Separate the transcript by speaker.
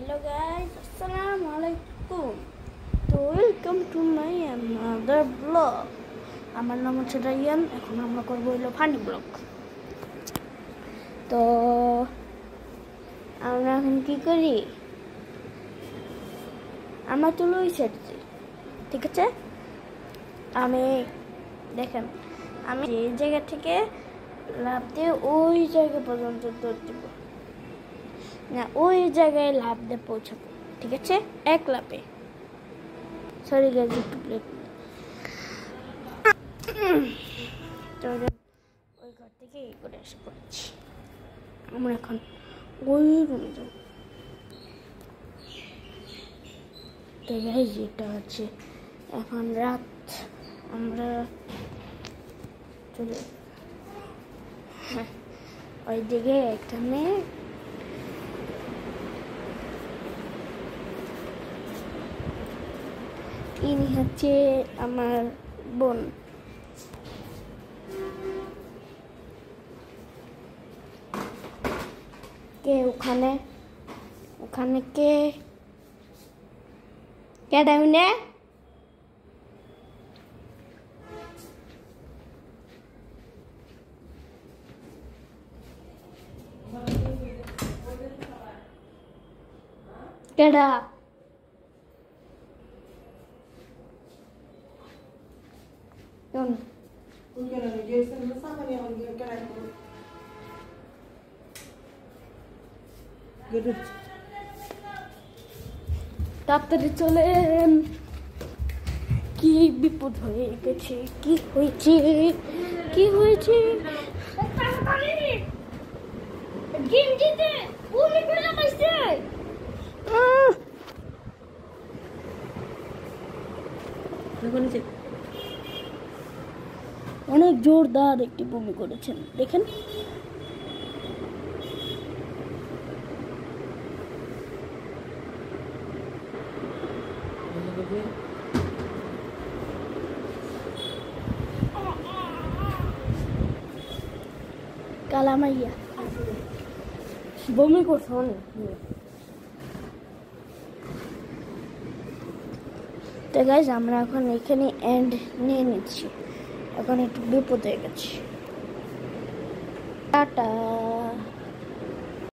Speaker 1: Hello guys, Assalamualaikum. So welcome to my another vlog. আমার নাম হচ্ছে রায়ান। এখন আমরা করবো হলো ফানি ব্লগ। তো আমরা এখন কি করি, আমরা তো লই ছাড়ছি, ঠিক আছে। আমি দেখেন, আমি এই জায়গা থেকে লাফ দিয়ে ওই জায়গা পর্যন্ত দৌড় দিব না, ওই জায়গায় লাফ দিয়ে পৌঁছাবো, ঠিক আছে, এক লাফে। সরি গাইজ, একটু ব্রেক। ওই ঘর থেকে এই করে এসে পড়েছি। আমরা এখন ওই রুমে যাব। তো গাইজ, এটা হচ্ছে এখন রাত। আমরা চলে ওই দিকে এখানে ইনি হচ্ছে আমার বোন। কে ওখানে ওখানে কে কে ডাউনে কেডা তাড়াতাড়ি চলেন, কি বিপদ হয়ে গেছে, কি হয়েছে, কি হয়েছে। অনেক জোরদার একটি বমি করেছেন, দেখেন। কালামাইয়া বমি করছে অনেক। তো গাইজ, আমরা এখন এখানে এন্ড নিয়ে নিচ্ছি, এখন একটু বিপদ হয়ে গেছে। টাটা।